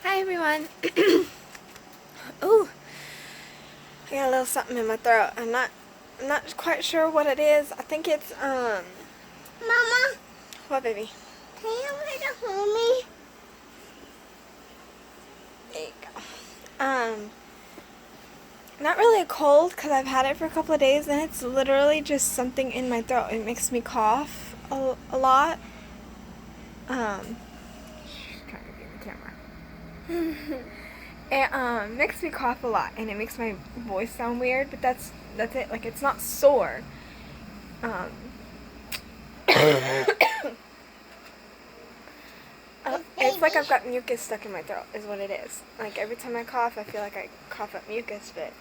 Hi everyone. Ooh, I got a little something in my throat. I'm not quite sure what it is. I think it's Mama, what, baby? can you wait to hold me? There you go. Not really a cold because I've had it for a couple of days and it's literally just something in my throat. It makes me cough a lot. Trying to get the camera. It makes me cough a lot and it makes my voice sound weird, but that's it. Like, it's not sore. Um It's like I've got mucus stuck in my throat, is what it is. Like, every time I cough, I feel like I cough up mucus, but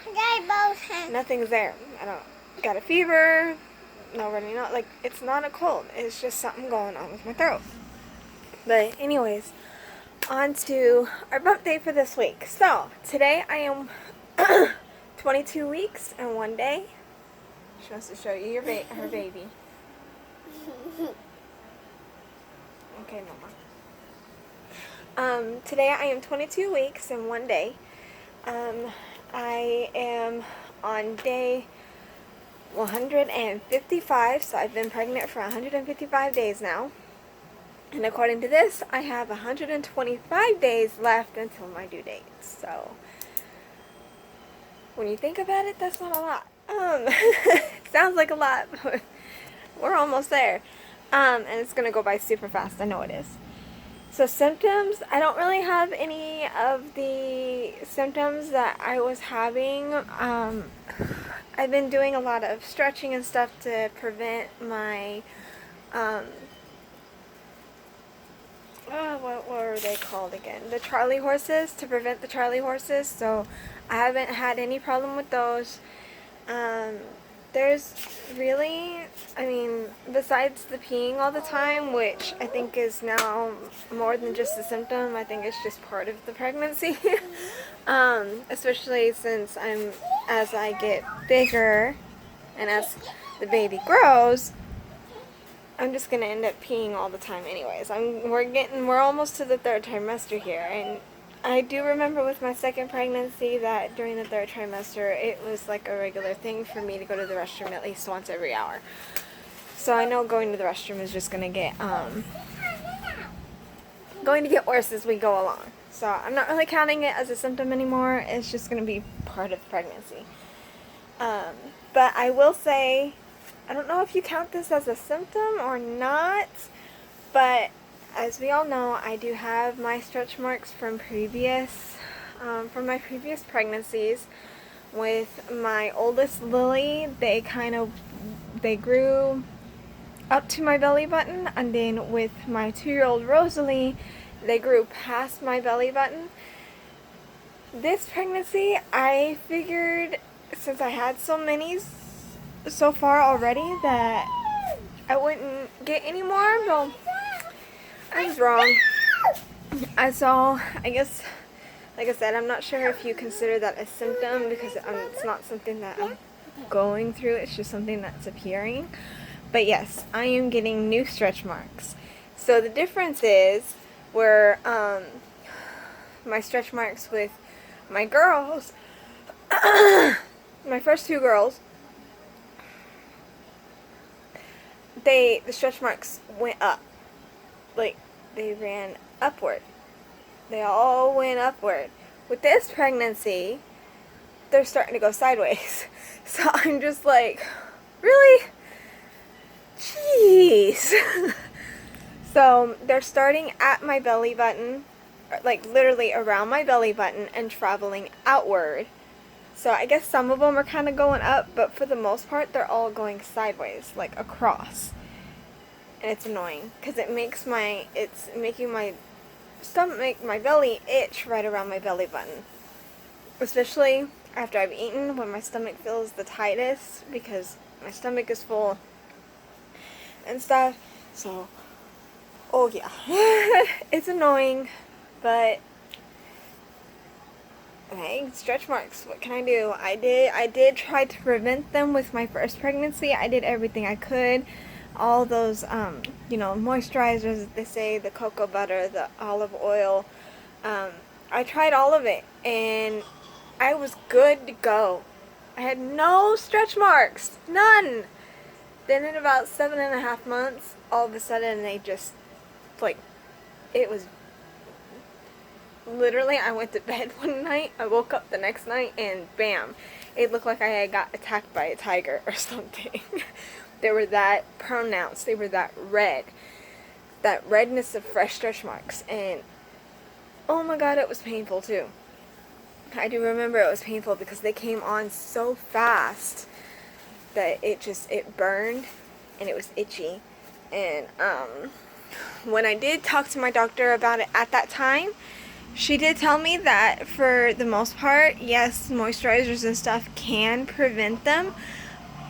I got both hands. nothing's there. I don't got a fever, no running out. Like, it's not a cold. It's just something going on with my throat. But anyways, on to our bump day for this week. So, today I am 22 weeks and 1 day. She wants to show you her baby. Okay, Mama. Today I am 22 weeks and 1 day. I am on day 155, so I've been pregnant for 155 days now. And according to this, I have 125 days left until my due date. So, when you think about it, that's not a lot. It sounds like a lot, but we're almost there. And it's gonna go by super fast. I know it is. So symptoms, I don't really have any of the symptoms that I was having. I've been doing a lot of stretching and stuff to prevent my, what were they called again? The Charlie horses, to prevent the Charlie horses. So I haven't had any problem with those. There's really, besides the peeing all the time, which I think is now more than just a symptom, I think it's just part of the pregnancy. Especially since as I get bigger and as the baby grows, I'm just gonna end up peeing all the time anyways. We're almost to the third trimester here, and I do remember with my second pregnancy that during the third trimester it was like a regular thing for me to go to the restroom at least once every hour. So I know going to the restroom is just gonna get worse as we go along. So I'm not really counting it as a symptom anymore. It's just gonna be part of the pregnancy. But I will say, I don't know if you count this as a symptom or not, but as we all know, I do have my stretch marks from my previous pregnancies. With my oldest Lily, they grew up to my belly button, and then with my 2-year-old Rosalie, they grew past my belly button. This pregnancy, I figured, since I had so many so far already, that I wouldn't get any more. Well, I was wrong. I guess, like I said, I'm not sure if you consider that a symptom because it's not something that I'm going through. It's just something that's appearing. But yes, I am getting new stretch marks. So the difference is where my stretch marks with my girls, my first 2 girls, the stretch marks went up. Like, they ran upward. They all went upward. With this pregnancy, they're starting to go sideways. So I'm just like, really? Jeez. So they're starting at my belly button, like literally around my belly button, and traveling outward. So I guess some of them are kind of going up, but for the most part, they're all going sideways, like across. And it's annoying because it's making my stomach, my belly itch right around my belly button. Especially after I've eaten, when my stomach feels the tightest, because my stomach is full and stuff. So, oh yeah, it's annoying, but hey, stretch marks, what can I do? I did try to prevent them with my first pregnancy. I did everything I could. All those, moisturizers, they say, the cocoa butter, the olive oil, I tried all of it, and I was good to go. I had no stretch marks, none. Then in about 7.5 months, all of a sudden they just, like, it was literally, I went to bed one night, I woke up the next night, and bam, it looked like I had got attacked by a tiger or something. They were that pronounced, they were that red, that redness of fresh stretch marks, and oh my god, it was painful too. I do remember it was painful because they came on so fast that it burned and it was itchy. And when I did talk to my doctor about it at that time, she did tell me that for the most part, yes, moisturizers and stuff can prevent them,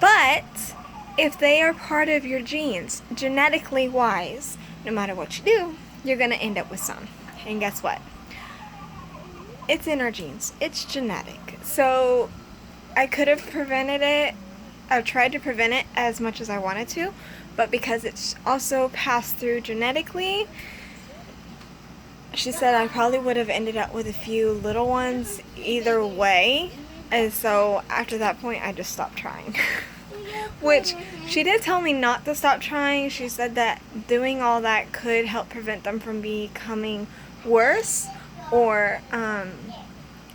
but if they are part of your genes, genetically wise, no matter what you do, you're going to end up with some. And guess what? It's in our genes. It's genetic. So I could have prevented it. I've tried to prevent it as much as I wanted to, but because it's also passed through genetically, she said I probably would have ended up with a few little ones either way. And so after that point, I just stopped trying. Which she did tell me not to stop trying. She said that doing all that could help prevent them from becoming worse, or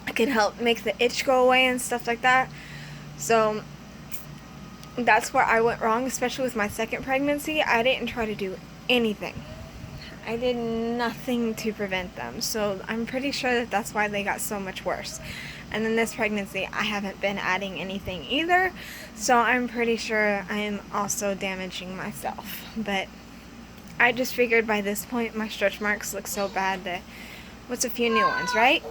it could help make the itch go away and stuff like that. So that's where I went wrong, especially with my second pregnancy. I didn't try to do anything. I did nothing to prevent them. So I'm pretty sure that that's why they got so much worse. And then this pregnancy, I haven't been adding anything either. So I'm pretty sure I'm also damaging myself. But I just figured by this point my stretch marks look so bad that what's a few new ones, right?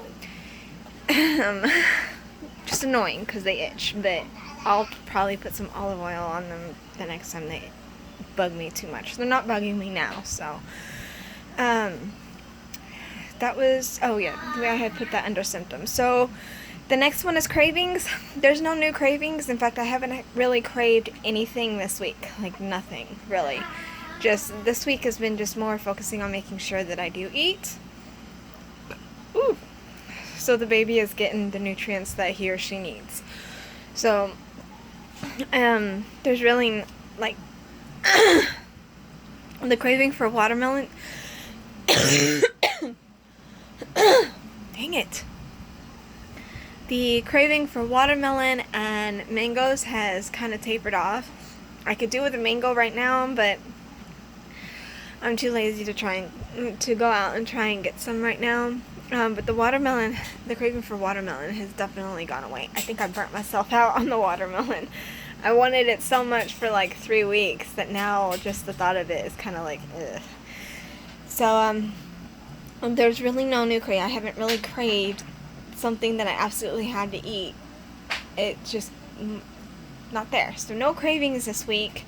Just annoying because they itch. But I'll probably put some olive oil on them the next time they bug me too much. They're not bugging me now, so... that was, oh yeah, I had put that under symptoms. So the next one is cravings. There's no new cravings. In fact, I haven't really craved anything this week. Like nothing, really. Just this week has been just more focusing on making sure that I do eat. Ooh. So the baby is getting the nutrients that he or she needs. So, there's really, like, the craving for watermelon. Dang it. The craving for watermelon and mangoes has kind of tapered off. I could do with a mango right now, but I'm too lazy to go out and try and get some right now. But the craving for watermelon has definitely gone away. I think I burnt myself out on the watermelon. I wanted it so much for like 3 weeks that now just the thought of it is kind of like, ugh. So, there's really no new craving. I haven't really craved something that I absolutely had to eat. It's just not there. So no cravings this week.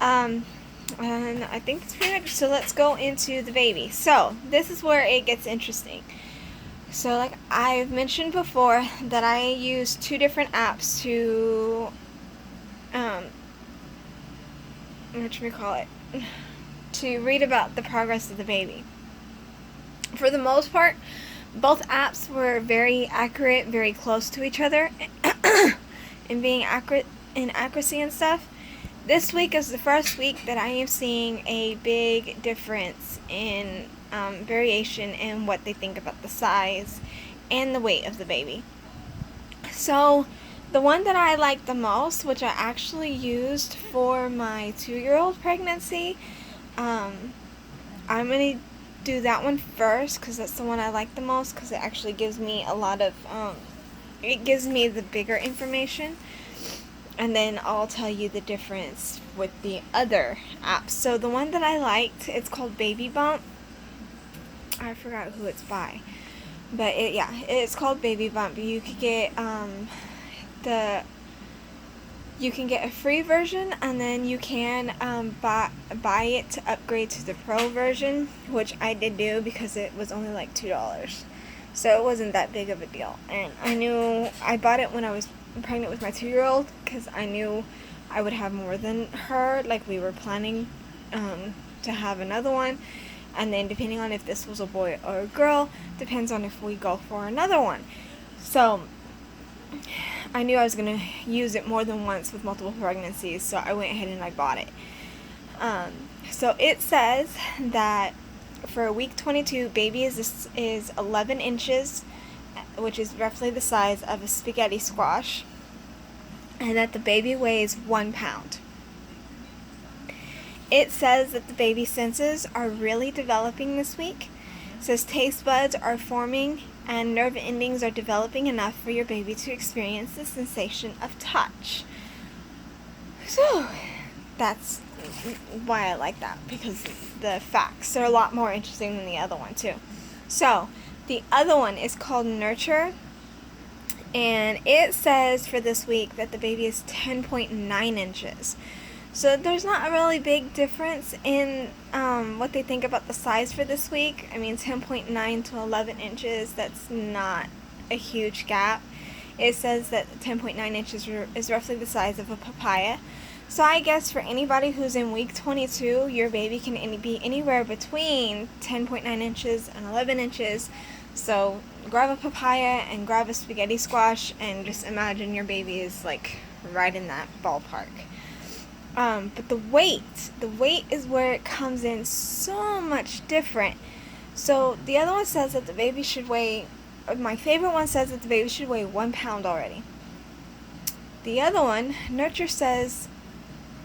And I think it's pretty much, so let's go into the baby. So this is where it gets interesting. So like I've mentioned before that I use 2 different apps to, to read about the progress of the baby. For the most part, both apps were very accurate, very close to each other in being accurate in accuracy and stuff. This week is the first week that I am seeing a big difference in variation in what they think about the size and the weight of the baby. So the one that I like the most, which I actually used for my 2-year-old pregnancy, I'm going to do that one first because that's the one I like the most, because it actually gives me a lot of, it gives me the bigger information. And then I'll tell you the difference with the other apps. So the one that I liked, it's called Baby Bump. I forgot who it's by. But it's called Baby Bump. You could get you can get a free version, and then you can buy it to upgrade to the pro version, which I did do because it was only like $2. So it wasn't that big of a deal. And I bought it when I was pregnant with my 2-year-old because I knew I would have more than her. Like we were planning to have another one. And then depending on if this was a boy or a girl, depends on if we go for another one. So I knew I was going to use it more than once with multiple pregnancies, so I went ahead and I bought it. So it says that for week 22, baby is 11 inches, which is roughly the size of a spaghetti squash, and that the baby weighs 1 pound. It says that the baby's senses are really developing this week. It says taste buds are forming and nerve endings are developing enough for your baby to experience the sensation of touch. So that's why I like that, because the facts are a lot more interesting than the other one too. So the other one is called Nurture, and it says for this week that the baby is 10.9 inches. So there's not a really big difference in what they think about the size for this week. I mean, 10.9 to 11 inches, that's not a huge gap. It says that 10.9 inches is roughly the size of a papaya. So I guess for anybody who's in week 22, your baby can be anywhere between 10.9 inches and 11 inches. So grab a papaya and grab a spaghetti squash and just imagine your baby is like right in that ballpark. But the weight is where it comes in so much different. So the other one says that the baby should weigh, my favorite one says that the baby should weigh 1 pound already. The other one, Nurture, says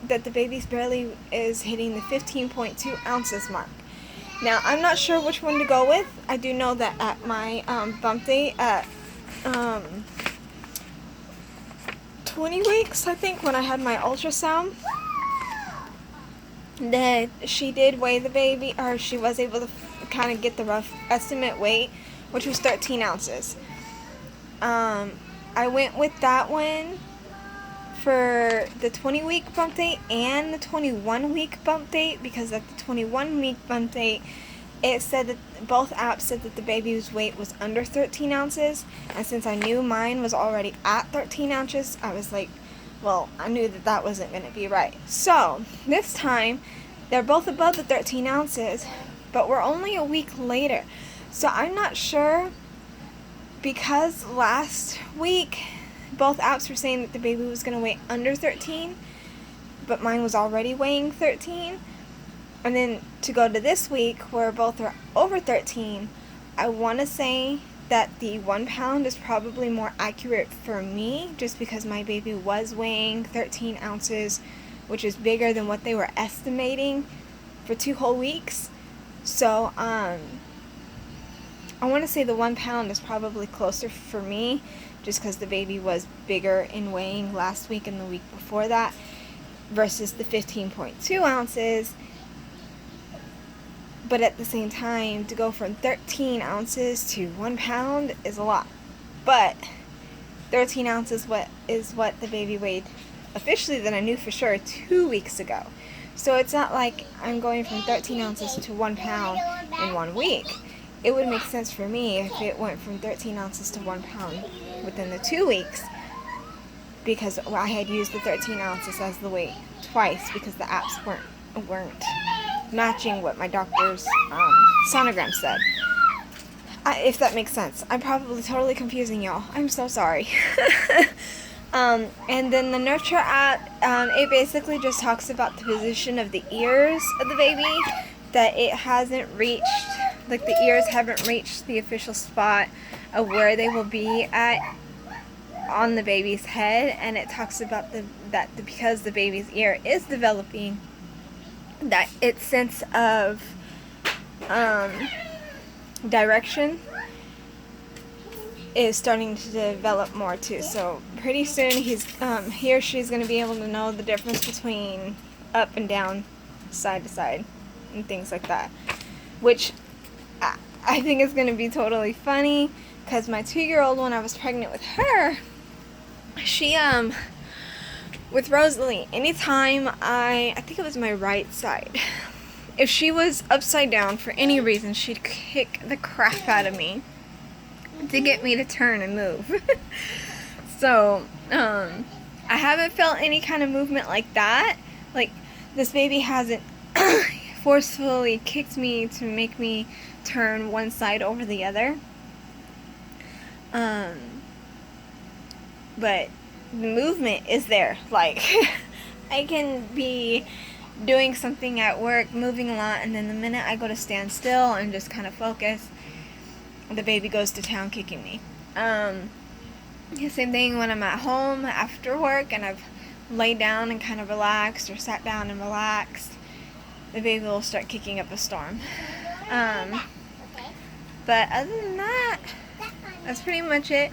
that the baby's barely is hitting the 15.2 ounces mark. Now, I'm not sure which one to go with. I do know that at my bump date at 20 weeks, I think, when I had my ultrasound, that she did weigh the baby, or she was able to kind of get the rough estimate weight, which was 13 ounces. I went with that one for the 20-week bump date and the 21-week bump date, because at the 21-week bump date, it said that both apps said that the baby's weight was under 13 ounces, and since I knew mine was already at 13 ounces, I was like, well, I knew that that wasn't going to be right. So this time, they're both above the 13 ounces, but we're only a week later. So I'm not sure, because last week, both apps were saying that the baby was going to weigh under 13, but mine was already weighing 13. And then to go to this week, where both are over 13, I want to say that the 1 pound is probably more accurate for me, just because my baby was weighing 13 ounces, which is bigger than what they were estimating for 2 whole weeks. So I want to say the 1 pound is probably closer for me, just because the baby was bigger in weighing last week and the week before that, versus the 15.2 ounces. But at the same time, to go from 13 ounces to 1 pound is a lot. But 13 ounces is what the baby weighed officially, that I knew for sure 2 weeks ago. So it's not like I'm going from 13 ounces to 1 pound in 1 week. It would make sense for me if it went from 13 ounces to 1 pound within the 2 weeks, because I had used the 13 ounces as the weight twice, because the apps weren't matching what my doctor's sonogram said. If that makes sense. I'm probably totally confusing y'all. I'm so sorry. And then the Nurture app, it basically just talks about the position of the ears of the baby, that it hasn't reached, like the ears haven't reached the official spot of where they will be at on the baby's head, and it talks about because the baby's ear is developing, that its sense of direction is starting to develop more too. So pretty soon he or she's going to be able to know the difference between up and down, side to side, and things like that, which I think is going to be totally funny, because my 2-year-old, when I was pregnant with her, she with Rosalie, anytime I think it was my right side, if she was upside down for any reason, she'd kick the crap out of me to get me to turn and move. So I haven't felt any kind of movement like that. Like, this baby hasn't forcefully kicked me to make me turn one side over the other. But the movement is there. Like, I can be doing something at work, moving a lot, and then the minute I go to stand still and just kind of focus, the baby goes to town kicking me. Same thing when I'm at home after work and I've laid down and kind of relaxed or sat down and relaxed, the baby will start kicking up a storm. But other than that, that's pretty much it.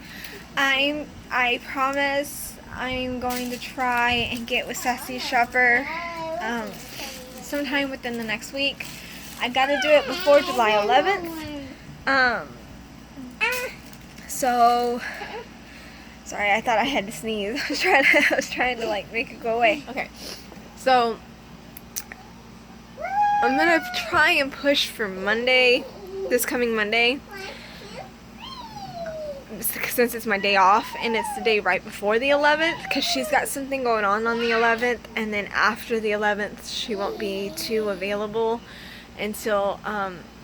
I promise I'm going to try and get with Sassy Shopper sometime within the next week. I gotta do it before July 11th. So sorry, I thought I had to sneeze. I was trying to like make it go away. Okay, so I'm gonna try and push for Monday, this coming Monday, since it's my day off and it's the day right before the 11th, because she's got something going on the 11th, and then after the 11th she won't be too available until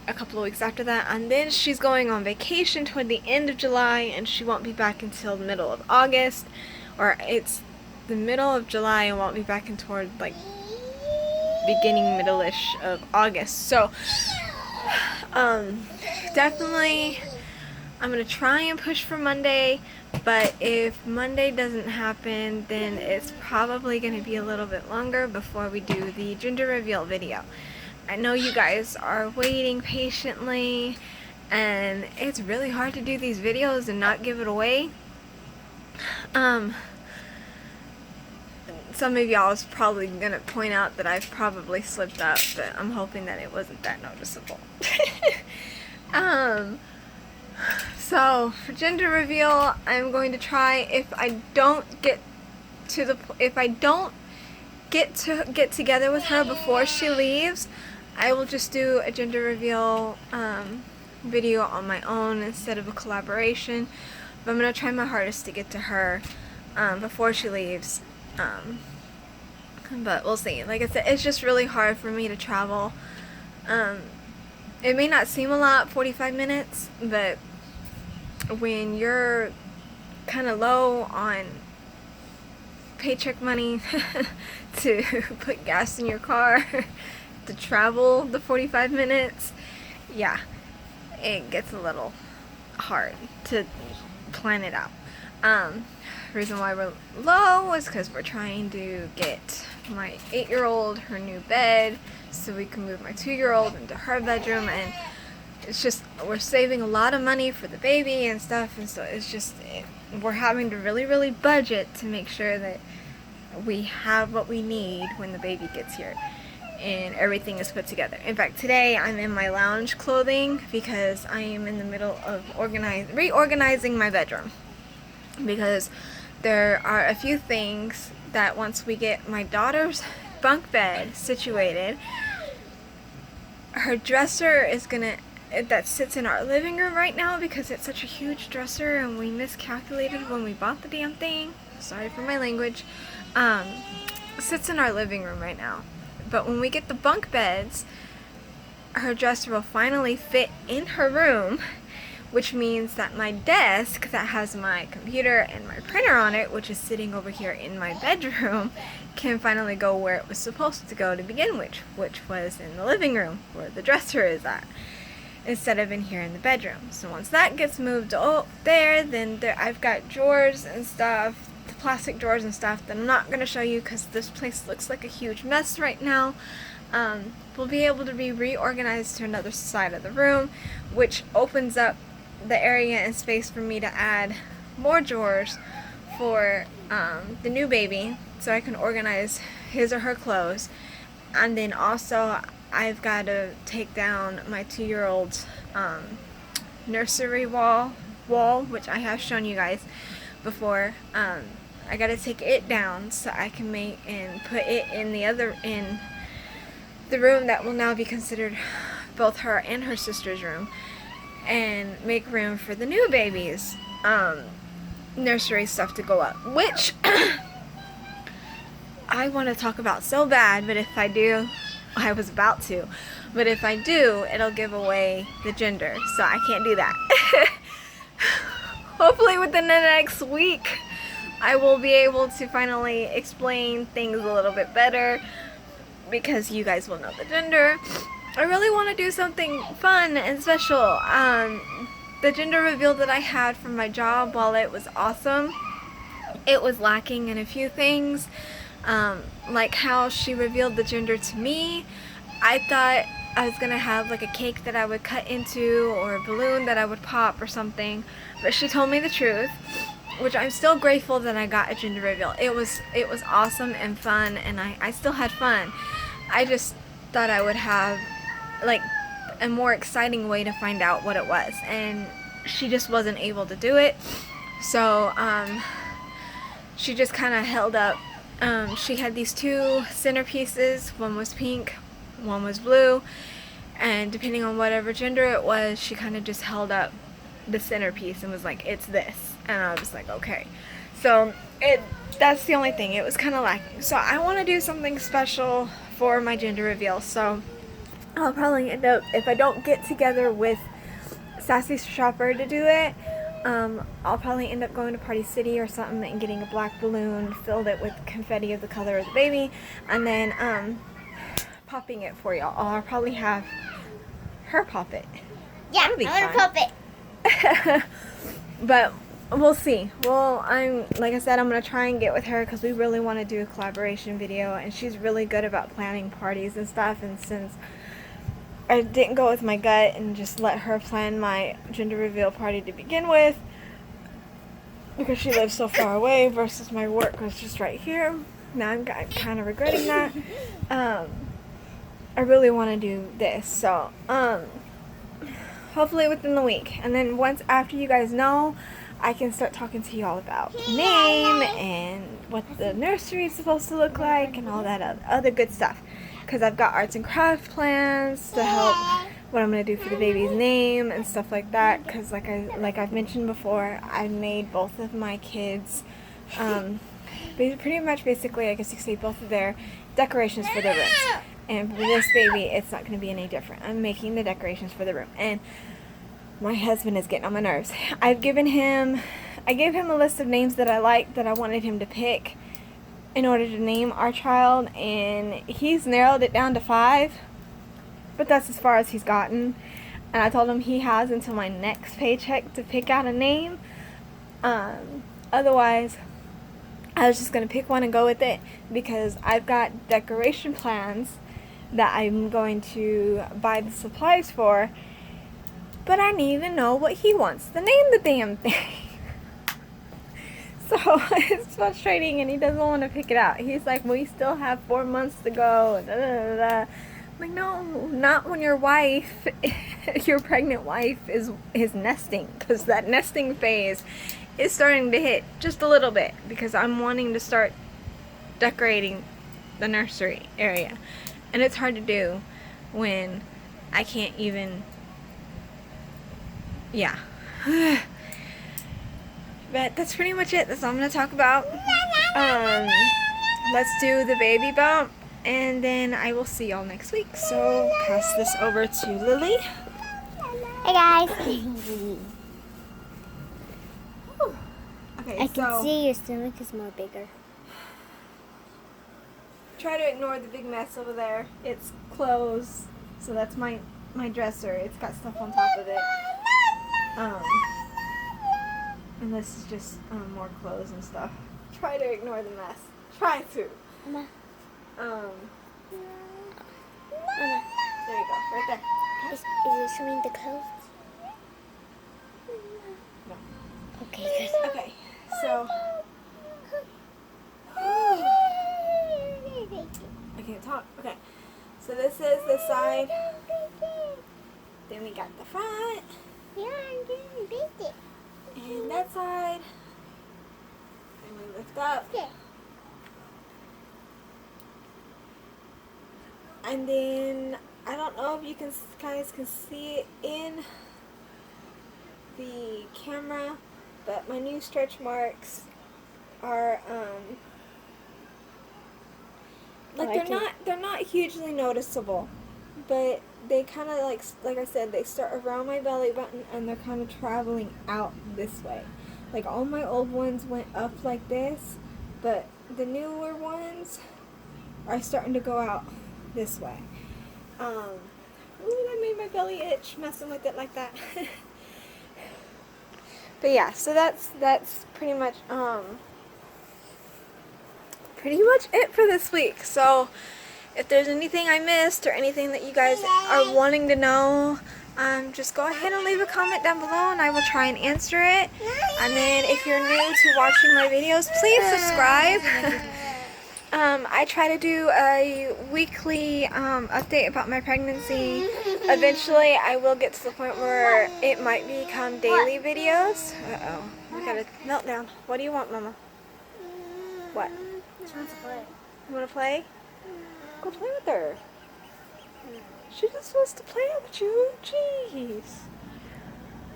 a couple of weeks after that, and then she's going on vacation toward the end of July and she won't be back until the middle of August, or it's the middle of July and won't be back in toward like beginning middle-ish of August. So definitely I'm gonna try and push for Monday, but if Monday doesn't happen, then it's probably gonna be a little bit longer before we do the gender reveal video. I know you guys are waiting patiently, and it's really hard to do these videos and not give it away. Some of y'all is probably gonna point out that I've probably slipped up, but I'm hoping that it wasn't that noticeable. So for gender reveal, I'm going to try, if I don't get together with her before she leaves, I will just do a gender reveal video on my own instead of a collaboration. But I'm going to try my hardest to get to her before she leaves. But we'll see. Like I said, it's just really hard for me to travel. It may not seem a lot, 45 minutes, but when you're kind of low on paycheck money to put gas in your car to travel the 45 minutes, yeah, it gets a little hard to plan it out. Reason why we're low is because we're trying to get my 8-year-old her new bed so we can move my 2-year-old into her bedroom, and it's just, we're saving a lot of money for the baby and stuff, and so it's just, we're having to really budget to make sure that we have what we need when the baby gets here and everything is put together. In fact, today I'm in my lounge clothing because I am in the middle of reorganizing my bedroom, because there are a few things that once we get my daughter's bunk bed situated, her dresser is gonna, that sits in our living room right now because it's such a huge dresser and we miscalculated when we bought the damn thing. Sorry for my language. Sits in our living room right now. But when we get the bunk beds, her dresser will finally fit in her room, which means that my desk that has my computer and my printer on it, which is sitting over here in my bedroom, can finally go where it was supposed to go to begin with, which was in the living room where the dresser is at, instead of in here in the bedroom. So once that gets moved there, then I've got drawers and stuff, the plastic drawers and stuff that I'm not going to show you because this place looks like a huge mess right now. We'll be able to be reorganized to another side of the room, which opens up the area and space for me to add more drawers for the new baby, so I can organize his or her clothes. And then also I've got to take down my 2-year-old's nursery wall, which I have shown you guys before. I got to take it down so I can make and put it in the room that will now be considered both her and her sister's room, and make room for the new baby's nursery stuff to go up, which I want to talk about so bad, but if I do, I was about to. But if I do, it'll give away the gender. So I can't do that. Hopefully within the next week, I will be able to finally explain things a little bit better because you guys will know the gender. I really want to do something fun and special. The gender reveal that I had from my job, while it was awesome, it was lacking in a few things. Like how she revealed the gender to me. I thought I was gonna have like a cake that I would cut into or a balloon that I would pop or something, but she told me the truth, which I'm still grateful that I got a gender reveal. It was awesome and fun, and I still had fun. I just thought I would have like a more exciting way to find out what it was, and she just wasn't able to do it. So she just kind of held up. She had these two centerpieces. One was pink, one was blue, and depending on whatever gender it was, she kind of just held up the centerpiece and was like, it's this. And I was like, okay. So that's the only thing. It was kind of lacking. So I want to do something special for my gender reveal. So I'll probably end up, if I don't get together with Sassy Shopper to do it, I'll probably end up going to Party City or something and getting a black balloon, filled it with confetti of the color of the baby, and then popping it for y'all. I'll probably have her pop it. Yeah, That'll be I want to fun. pop it. But we'll see. Well, like I said, I'm gonna try and get with her because we really want to do a collaboration video, and she's really good about planning parties and stuff. And since I didn't go with my gut and just let her plan my gender reveal party to begin with, because she lives so far away versus my work was just right here. Now I'm kind of regretting that. I really want to do this, so hopefully within the week. And then once after you guys know, I can start talking to y'all about the name and what the nursery is supposed to look like and all that other good stuff. Because I've got arts and craft plans to help what I'm going to do for the baby's name and stuff like that. Because like I've mentioned before, I made both of my kids, pretty much basically, I guess you could say, both of their decorations for their rooms. And for this baby, it's not going to be any different. I'm making the decorations for the room. And my husband is getting on my nerves. I gave him a list of names that I liked, that I wanted him to pick in order to name our child. And he's narrowed it down to 5. But that's as far as he's gotten. And I told him he has until my next paycheck to pick out a name. Otherwise, I was just going to pick one and go with it. Because I've got decoration plans that I'm going to buy the supplies for, but I need to know what he wants to name the damn thing. So it's frustrating, and he doesn't want to pick it out. He's like, we still have 4 months to go, and da, da, da, da. I'm like, no, not when your wife, your pregnant wife is nesting, because that nesting phase is starting to hit just a little bit, because I'm wanting to start decorating the nursery area. And it's hard to do when I can't even, yeah. But that's pretty much it. That's all I'm going to talk about. Let's do the baby bump, and then I will see y'all next week. So pass this over to Lily. Hey guys. Okay, I can see your stomach is more bigger. Try to ignore the big mess over there. It's clothes, so that's my dresser. It's got stuff on top of it. And this is just more clothes and stuff. Try to ignore the mess. Try to. Mama. There Mama. you go, right there. Is it showing the clothes? No. Okay, good. Okay, so I can't talk. Okay, so this is the side. Then we got the front and that side. And we lift up. And then I don't know if you guys can see it in the camera, but my new stretch marks are Like they're not hugely noticeable, but they kind of like I said, they start around my belly button and they're kind of traveling out this way. Like all my old ones went up like this, but the newer ones are starting to go out this way. Ooh, that made my belly itch messing with it like that. But yeah, so that's pretty much it for this week. So if there's anything I missed or anything that you guys are wanting to know, just go ahead and leave a comment down below and I will try and answer it. And then if you're new to watching my videos, please subscribe. I try to do a weekly update about my pregnancy. Eventually I will get to the point where it might become daily videos. Uh-oh, we got a meltdown. What do you want, Mama? What? She wants to play. You want to play? Go play with her. She just wants to play with you. Jeez.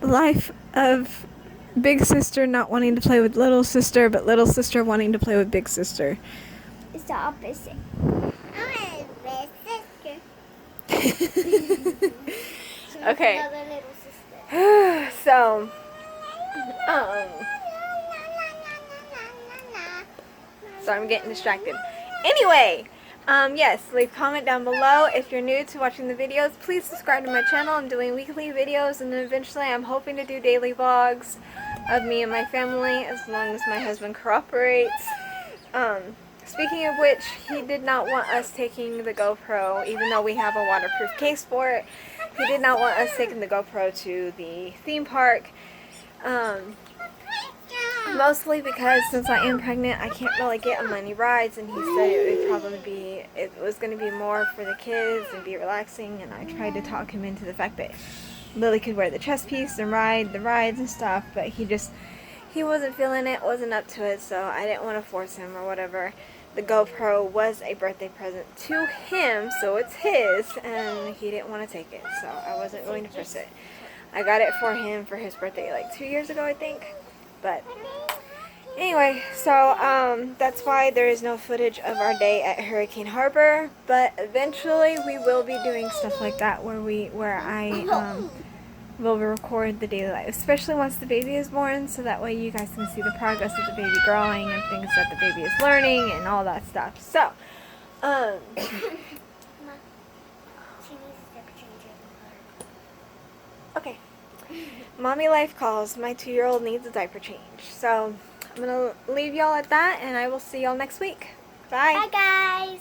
The life of big sister not wanting to play with little sister, but little sister wanting to play with big sister. It's the opposite. I'm a big sister. Okay. Another little sister. So, so I'm getting distracted. Anyway, yes, leave a comment down below. If you're new to watching the videos, please subscribe to my channel. I'm doing weekly videos, and then eventually I'm hoping to do daily vlogs of me and my family, as long as my husband cooperates. Speaking of which, he did not want us taking the GoPro, even though we have a waterproof case for it. He did not want us taking the GoPro to the theme park. Mostly because since I am pregnant, I can't really get on many rides, and he said it was going to be more for the kids and be relaxing, and I tried to talk him into the fact that Lily could wear the chest piece and ride the rides and stuff, but he wasn't feeling it, wasn't up to it, so I didn't want to force him or whatever. The GoPro was a birthday present to him, so it's his, and he didn't want to take it, so I wasn't going to force it. I got it for him for his birthday like 2 years ago, I think. But anyway, so that's why there is no footage of our day at Hurricane Harbor, but eventually we will be doing stuff like that where I will record the daily life, especially once the baby is born, so that way you guys can see the progress of the baby growing and things that the baby is learning and all that stuff. So okay. Mommy life calls. My 2-year-old needs a diaper change. So I'm going to leave y'all at that, and I will see y'all next week. Bye. Bye, guys.